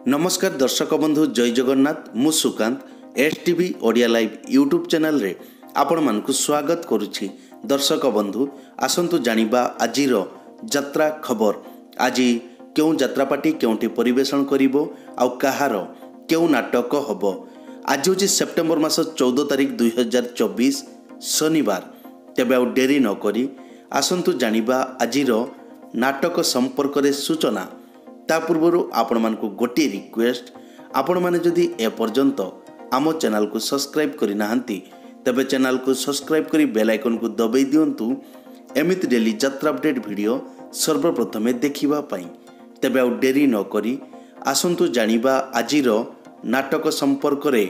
नमस्कार दर्शक बंधु जय जगन्नाथ मु Sukant STV Odia live YouTube channel रे आपण मानकु स्वागत करुछि। दर्शक बंधु आसंतु जानिबा आजिर यात्रा खबर। आज क्यों यात्रापाटी क्योंटी परिवेशन करिवो आउ कहार क्यों नाटक हबो। आज होछि सेप्टेम्बर मास 14 तारिख 2024 शनिवार। तेबे आउ डेरी न करी आसंतु जानिबा आजिर नाटक संपर्क रे सूचना। ता पूर्व आपण मानकु गोटे रिक्वेस्ट, आपण माने जदि ए पर्यंत आम चैनल को सब्सक्राइब करि नाहंती तबे चैनल को सब्सक्राइब करी बेल आइकन को दबाई दियंतु एमिति डेली यात्रा अपडेट वीडियो सर्वप्रथमे देखिबा पई। तबे आ डेरी न करी आसंतु जानिबा आजिर नाटक संपर्क रे।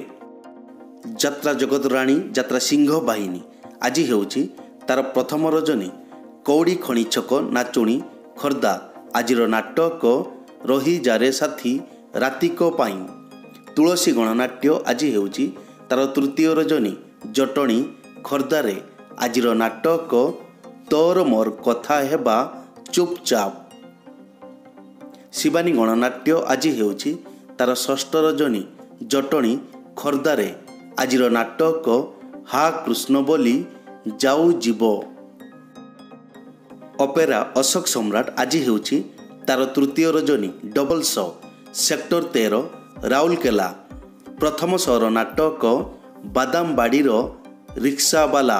यात्रा जगत रानी यात्रा सिंह बाहिनी आज हेउछि तार प्रथम रजनी। कौड़ी खणी छक नाचुणी खर्दा आजिर नाटक रही जारे साथी रातिक पाई। तुलसी गणनाट्य आज हेउछि तार तृतीय रजनी। जटणी खर्दारे आजिर नाटक तोर मोर कथा हेबा चुपचाप। शिवानी गणनाट्य आज हेउछि तार षष्ठ रजनी। जटणी खर्दारे आजिर नाटक हा कृष्ण बोली जाऊ जीव। अपेरा अशोक सम्राट आज हेउछि तार तृतीय Rajni. Double show sector 13 Rourkela. प्रथम शहर नाटक बादामबाड़ीर रिक्सावाला।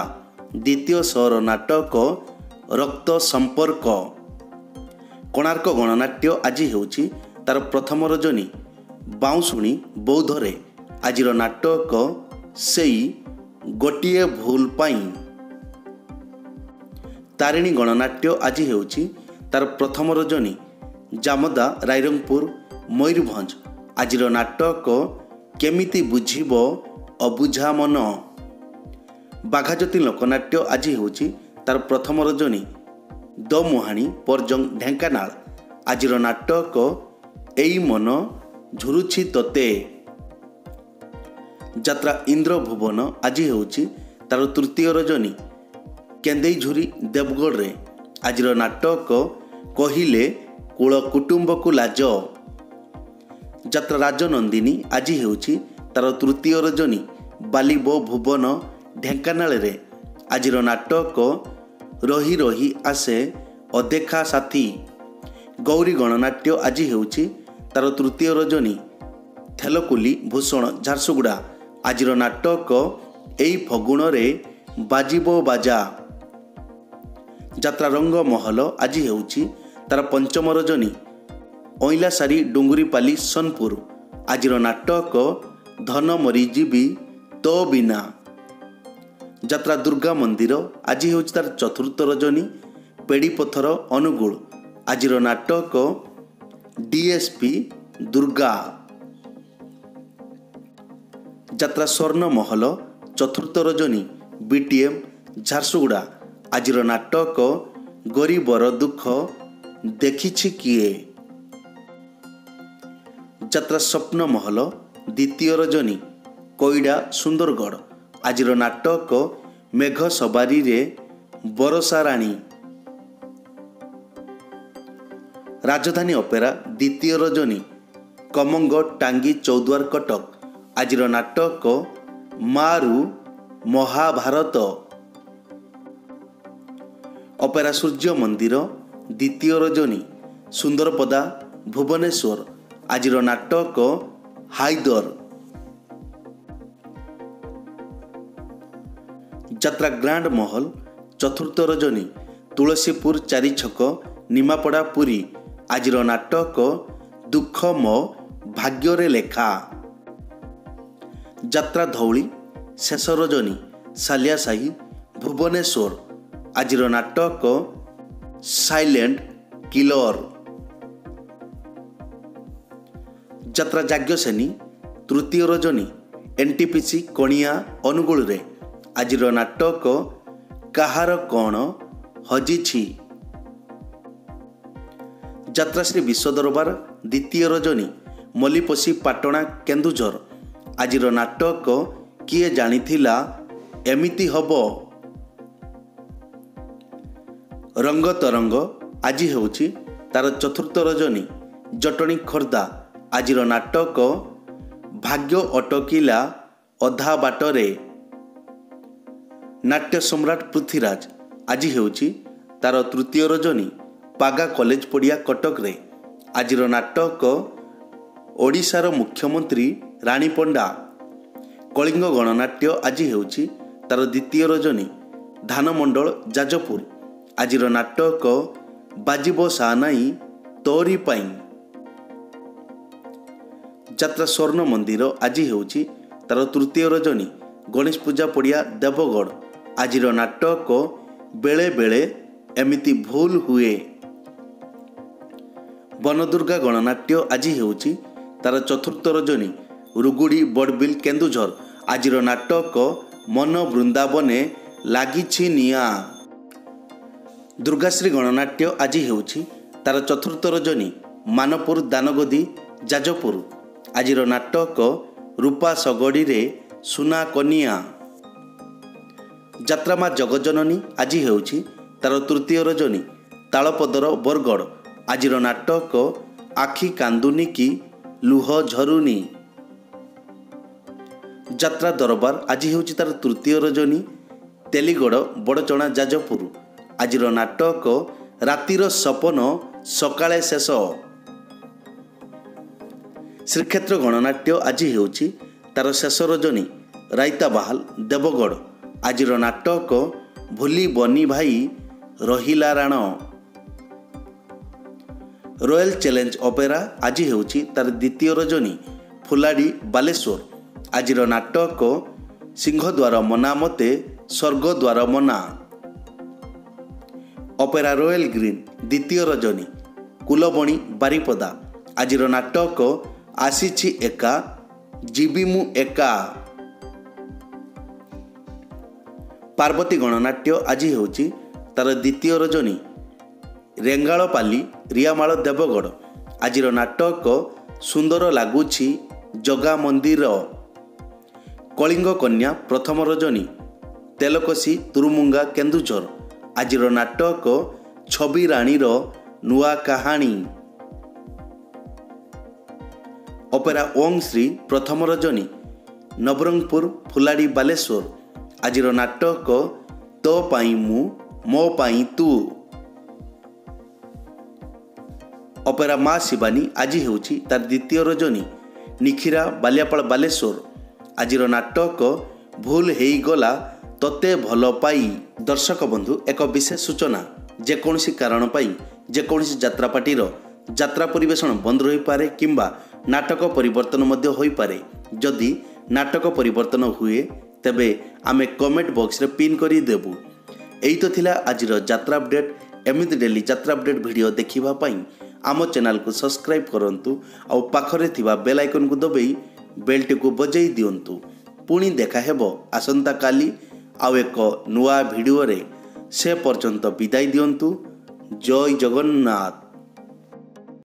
द्वितीय शहर नाटक रक्त संपर्क। कोणार्क गणनाट्य आज हेउछि तार प्रथम रजनी। बाउंशुणी बौद्धरे आजिर नाटक सेई गोटिए भूल पाई। तारिणी गणनाट्य आज हेउछि तार प्रथम रजनी। जामदा रायरंगपुर मयूरभंज आजिर नाटक केमिति बुझिब अबुझा मन। बाघाज्योति लोकनाट्य आज हेउछि तार प्रथम रजनी। दमुहाणी परजंग ढेंकानाल आजिर नाटक एई मन झुरुछि तोते। यात्रा इंद्र भुवन आज हेउछि तार तृतीय रजनी। केंदेईझुरी देवगढ़ रे आजिर नाटक कहिले कूल कुटुंब को लाज। यात्रा राजनंदिनी आज हेउछि तार तृतीय रजनी। बालिबो भुवन ढेंकानाल रे आजिर नाटक रही रही आसे अदेखा साथी। गौरी गणनाट्य आज हेउछि तार तृतीय रजनी। थेलकुली भूषण झारसुगुड़ा आजिर नाटक एई फगुण रे बाजिबो बाजा। यात्रा रंग महल आज हेउछि तार पंचम रजनी। ओइलासारी डुंगुरीपाली सोनपुर आजिर नाटक धन मरीजीबी तो बिना। यात्रा दुर्गा मंदिर आज हेउछि तार चतुर्थ रजनी। पेड़ीपथर अनुगुल आजिर नाटक डीएसपी दुर्गा। यात्रा स्वर्ण महल चतुर्थ रजनी। बीटीएम झारसुगुड़ा आजिर नाटक गरीबर दुख देखिछि किए। यात्रा स्वप्न महल द्वितीय रजनी। कोईडा सुंदरगढ़ आजिर नाटक मेघ सवारी रे बरसा राणी। राजधानी अपेरा द्वितीय रजनी। कमंग टांगी चौद्वार कटक आजिर नाटक मारू महाभारत। अपेरा सूर्य मंदिर द्वितीय रजनी। सुंदरपदा भुवनेश्वर आजिर नाटक हाइदर। यात्रा ग्रांड महल चतुर्थ रजनी। तुलसीपुर चारि छक निमापड़ा पुरी आजिर नाटक दुख मो भाग्य लेखा। यात्रा धौली शेष रजनी। सालियासाही भुवनेश्वर आजिर नाटक साइलेंट किलर। यात्रा जाग्यसेनी तृतीय रजनी। एनटीपीसी कणिया अनुगुल रे आजिर नाटक काहार कौन हजिछि। यात्रा श्री विश्वदरबार द्वितीय रजनी। मल्लीपसी पाटणा केन्दुझर आजिर नाटक किए जानिथिला एमिति हबो। रंग तरंग आज हेउछि तार चतुर्थ रजनी। जटणी खर्दा ଆଜିର ନାଟକ ଭାଗ୍ୟ ଅଟକିଲା ଅଧା ବାଟରେ। ନାଟ୍ୟ ସମ୍ରାଟ ପୃଥ୍ୱୀରାଜ ଆଜି ହେଉଛି ତାର ତୃତୀୟ ରଜନୀ ପାଗା କଲେଜ ପଡ଼ିଆ କଟକରେ। ଆଜିର ନାଟକ ଓଡ଼ିଶାର ମୁଖ୍ୟମନ୍ତ୍ରୀ ରାଣୀ ପଣ୍ଡା। କଳିଙ୍ଗ ଗଣନାଟ୍ୟ ଆଜି ହେଉଛି ତାର ଦ୍ୱିତୀୟ ରଜନୀ ଧାନମଣ୍ଡଳ ଯାଜପୁର। ଆଜିର ନାଟକ ବାଜିବ ସାନାଇ ତୋରି ପାଇଁ। ଯାତ୍ରା ସ୍ୱର୍ଣ୍ଣ ମନ୍ଦିର ଆଜି ହେଉଛି ତାର ତୃତୀୟ ରଜନୀ ଗଣେଶ ପୂଜା ପଡ଼ିଆ ଦେବଗଡ଼। ଆଜିର ନାଟକ ବେଳେ ବେଳେ ଏମିତି ଭୁଲ ହୁଏ। ବନଦୁର୍ଗା ଗଣନାଟ୍ୟ ଆଜି ହେଉଛି ତାର ଚତୁର୍ଥ ରଜନୀ ରୁଗୁଡ଼ି ବଡ଼ବିଲ କେନ୍ଦୁଝର। ଆଜିର ନାଟକ ମନ ବୃନ୍ଦାବନେ ଲାଗିଛି ନିଆଁ। ଦୁର୍ଗାଶ୍ରୀ ଗଣନାଟ୍ୟ ଆଜି ହେଉଛି ତାର ଚତୁର୍ଥ ରଜନୀ ମାନପୁର ଦାନଗଦି ଯାଜପୁର। ଆଜିର ନାଟକ ରୂପା ଶଗଡ଼ିରେ ସୁନା କନିଆ। ଯାତ୍ରା ମା ଜଗଜନନୀ ଆଜି ହେଉଛି ତାର ତୃତୀୟ ରଜନୀ ତାଳପଦର ବରଗଡ଼। ଆଜିର ନାଟକ ଆଖି କାନ୍ଦୁନି କି ଲୁହ ଝରୁନି। ଯାତ୍ରା ଦରବାର ଆଜି ହେଉଛି ତାର ତୃତୀୟ ରଜନୀ ତେଲିଗଡ଼ ବଡ଼ଚଣା ଯାଜପୁର। ଆଜିର ନାଟକ ରାତିର ସପନ ସକାଳେ ଶେଷ। ଶ୍ରୀକ୍ଷେତ୍ର ଗଣନାଟ୍ୟ ଆଜି ହେଉଛି ତାର ଶେଷ ରଜନୀ ରାଇତାବାହାଲ ଦେବଗଡ଼। ଆଜିର ନାଟକ ଭୁଲିବନି ଭାଇ ରହିଲା ରାଣ। ରୟାଲ ଚ୍ୟାଲେଞ୍ଜ ଅପେରା ଆଜି ହେଉଛି ତାର ଦ୍ୱିତୀୟ ରଜନୀ ଫୁଲାଡ଼ି ବାଲେଶ୍ୱର। ଆଜିର ନାଟକ ସିଂହଦ୍ୱାର ମନା ମତେ ସ୍ୱର୍ଗଦ୍ୱାର ମନା। ଅପେରା ରୟାଲ ଗ୍ରୀନ ଦ୍ୱିତୀୟ ରଜନୀ କୁଲବଣୀ ବାରିପଦା। ଆଜିର ନାଟକ ଆସିଛି ଏକା ଯିବି ମୁଁ ଏକା। ପାର୍ବତୀ ଗଣନାଟ୍ୟ ଆଜି ହେଉଛି ତାର ଦ୍ୱିତୀୟ ରଜନୀ ରେଙ୍ଗାଳପାଲି ରିଆମାଳ ଦେବଗଡ଼। ଆଜିର ନାଟକ ସୁନ୍ଦର ଲାଗୁଛି ଜଗା ମନ୍ଦିର। କଳିଙ୍ଗ କନ୍ୟା ପ୍ରଥମ ରଜନୀ ତେଲକୋଶି ତୁରୁମୁଙ୍ଗା କେନ୍ଦୁଝର। ଆଜିର ନାଟକ ଛବି ରାଣୀର ନୂଆ କାହାଣୀ। ଅପେରା ଓଂ ଶ୍ରୀ ପ୍ରଥମ ରଜନୀ ନବରଙ୍ଗପୁର ଫୁଲାଡ଼ି ବାଲେଶ୍ୱର। ଆଜିର ନାଟକ ତୋ ପାଇଁ ମୁଁ ମୋ ପାଇଁ ତୁ। ଅପେରା ମା ଶିବାନୀ ଆଜି ହେଉଛି ତାର ଦ୍ୱିତୀୟ ରଜନୀ ନିଖିରା ବାଲିଆପାଳ ବାଲେଶ୍ୱର। ଆଜିର ନାଟକ ଭୁଲ ହେଇଗଲା ତତେ ଭଲ ପାଇ। ଦର୍ଶକ ବନ୍ଧୁ ଏକ ବିଶେଷ ସୂଚନା, ଯେକୌଣସି କାରଣ ପାଇଁ ଯେକୌଣସି ଯାତ୍ରାପାର୍ଟିର ଯାତ୍ରା ପରିବେଷଣ ବନ୍ଦ ରହିପାରେ କିମ୍ବା ନାଟକ ପରିବର୍ତ୍ତନ ମଧ୍ୟ ହୋଇପାରେ। ଯଦି ନାଟକ ପରିବର୍ତ୍ତନ ହୁଏ ତେବେ ଆମେ କମେଣ୍ଟ ବକ୍ସରେ ପିନ୍ କରିଦେବୁ। ଏଇ ତ ଥିଲା ଆଜିର ଯାତ୍ରା ଅପଡେଟ୍। ଏମିତି ଡେଲି ଯାତ୍ରା ଅପଡେଟ୍ ଭିଡ଼ିଓ ଦେଖିବା ପାଇଁ ଆମ ଚ୍ୟାନେଲକୁ ସବସ୍କ୍ରାଇବ୍ କରନ୍ତୁ ଆଉ ପାଖରେ ଥିବା ବେଲ୍ ଆଇକନ୍କୁ ଦବାଇ ବେଲ୍ଟିକୁ ବଜାଇ ଦିଅନ୍ତୁ। ପୁଣି ଦେଖା ହେବ ଆସନ୍ତାକାଲି ଆଉ ଏକ ନୂଆ ଭିଡ଼ିଓରେ। ସେ ପର୍ଯ୍ୟନ୍ତ ବିଦାୟ ଦିଅନ୍ତୁ। ଜୟ ଜଗନ୍ନାଥ।